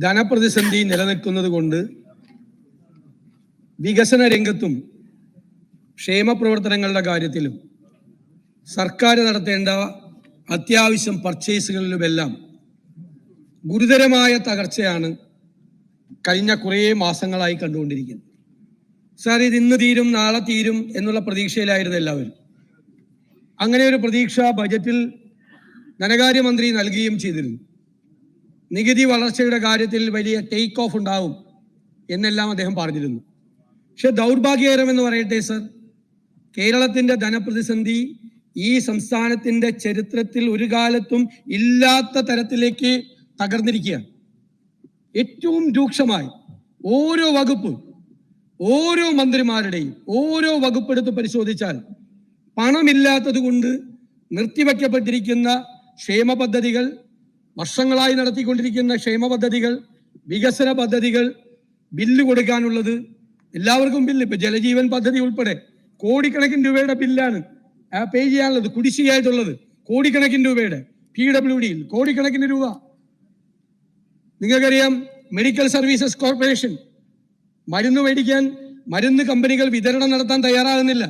ധനപ്രതിസന്ധി നിലനിൽക്കുന്നത് കൊണ്ട് വികസന രംഗത്തും ക്ഷേമ പ്രവർത്തനങ്ങളുടെ കാര്യത്തിലും സർക്കാർ നടത്തേണ്ട അത്യാവശ്യം പർച്ചേസുകളിലുമെല്ലാം ഗുരുതരമായ തകർച്ചയാണ് കഴിഞ്ഞ കുറേ മാസങ്ങളായി കണ്ടുകൊണ്ടിരിക്കുന്നത്. സാർ, ഇത് ഇന്ന് തീരും നാളെ തീരും എന്നുള്ള പ്രതീക്ഷയിലായിരുന്നു എല്ലാവരും. അങ്ങനെ ഒരു പ്രതീക്ഷ ബജറ്റിൽ ധനകാര്യമന്ത്രി നൽകുകയും ചെയ്തിരുന്നു. നികുതി വളർച്ചയുടെ കാര്യത്തിൽ വലിയ ടേക്ക് ഓഫ് ഉണ്ടാവും എന്നെല്ലാം അദ്ദേഹം പറഞ്ഞിരുന്നു. പക്ഷെ ദൗർഭാഗ്യകരമെന്ന് പറയട്ടെ സർ, കേരളത്തിൻ്റെ ധനപ്രതിസന്ധി ഈ സംസ്ഥാനത്തിൻ്റെ ചരിത്രത്തിൽ ഒരു കാലത്തും ഇല്ലാത്ത തരത്തിലേക്ക് തകർന്നിരിക്കുകയാണ്. ഏറ്റവും രൂക്ഷമായി ഓരോ വകുപ്പ്, ഓരോ മന്ത്രിമാരുടെയും ഓരോ വകുപ്പെടുത്ത് പരിശോധിച്ചാൽ പണമില്ലാത്തത് കൊണ്ട് നിർത്തിവെക്കപ്പെട്ടിരിക്കുന്ന ക്ഷേമ പദ്ധതികൾ, വർഷങ്ങളായി നടത്തിക്കൊണ്ടിരിക്കുന്ന ക്ഷേമ പദ്ധതികൾ, വികസന പദ്ധതികൾ, ബില്ല് കൊടുക്കാനുള്ളത്, എല്ലാവർക്കും ബില്ല്, ഇപ്പൊ ജലജീവൻ പദ്ധതി ഉൾപ്പെടെ കോടിക്കണക്കിന് രൂപയുടെ ബില്ലാണ് പേ ചെയ്യാനുള്ളത്, കുടിശ്ശികയായിട്ടുള്ളത് കോടിക്കണക്കിന് രൂപയുടെ. PWD കോടിക്കണക്കിന് രൂപ. നിങ്ങൾക്കറിയാം, മെഡിക്കൽ സർവീസസ് കോർപ്പറേഷൻ മരുന്ന് മേടിക്കാൻ മരുന്ന് കമ്പനികൾ വിതരണം നടത്താൻ തയ്യാറാകുന്നില്ല.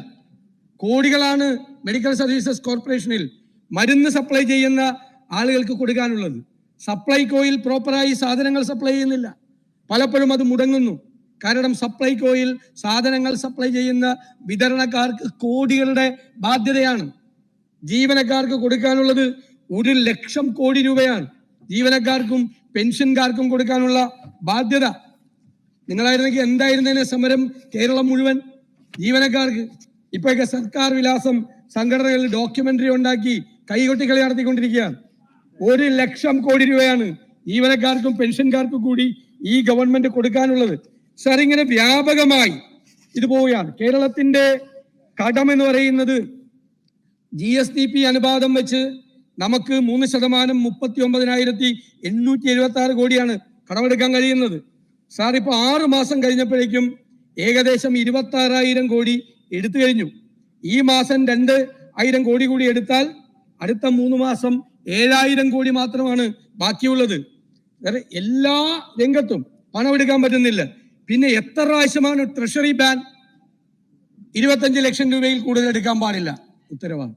കോടികളാണ് മെഡിക്കൽ സർവീസസ് കോർപ്പറേഷനിൽ മരുന്ന് സപ്ലൈ ചെയ്യുന്ന ആളുകൾക്ക് കൊടുക്കാനുള്ളത്. സപ്ലൈകോയിൽ പ്രോപ്പറായി സാധനങ്ങൾ സപ്ലൈ ചെയ്യുന്നില്ല. പലപ്പോഴും അത് മുടങ്ങുന്നു. കാരണം സപ്ലൈകോയിൽ സാധനങ്ങൾ സപ്ലൈ ചെയ്യുന്ന വിതരണക്കാർക്ക് കോടികളുടെ ബാധ്യതയാണ്. ജീവനക്കാർക്ക് കൊടുക്കാനുള്ളത് 1,00,000 കോടി രൂപയാണ്. ജീവനക്കാർക്കും പെൻഷൻകാർക്കും കൊടുക്കാനുള്ള ബാധ്യത. നിങ്ങളായിരുന്നെങ്കിൽ എന്തായിരുന്നതിന് സമരം കേരളം മുഴുവൻ ജീവനക്കാർക്ക്. ഇപ്പോഴൊക്കെ സർക്കാർ വിലാസം സംഘടനകളിൽ ഡോക്യുമെന്ററി ഉണ്ടാക്കി കൈകൊട്ടിക്കളി നടത്തിക്കൊണ്ടിരിക്കുകയാണ്. 1,00,000 കോടി രൂപയാണ് ജീവനക്കാർക്കും പെൻഷൻകാർക്കും കൂടി ഈ ഗവൺമെന്റ് കൊടുക്കാനുള്ളത്. സാർ, ഇങ്ങനെ വ്യാപകമായി ഇത് പോവുകയാണ്. കേരളത്തിന്റെ കടം എന്ന് പറയുന്നത് GSDP അനുപാതം വെച്ച് നമുക്ക് 3% 39,876 കോടിയാണ് കടമെടുക്കാൻ കഴിയുന്നത്. സാർ, ഇപ്പൊ 6 മാസം കഴിഞ്ഞപ്പോഴേക്കും ഏകദേശം 26,000 കോടി എടുത്തു കഴിഞ്ഞു. ഈ മാസം 2,000 കോടി കൂടി എടുത്താൽ അടുത്ത 3 മാസം 7,000 കോടി മാത്രമാണ് ബാക്കിയുള്ളത്. എല്ലാ രംഗത്തും പണമെടുക്കാൻ പറ്റുന്നില്ല. പിന്നെ എത്ര പ്രാവശ്യമാണ് ട്രഷറി ബാൻ 25 ലക്ഷം രൂപയിൽ കൂടുതൽ എടുക്കാൻ പാടില്ല ഉത്തരവാണ്.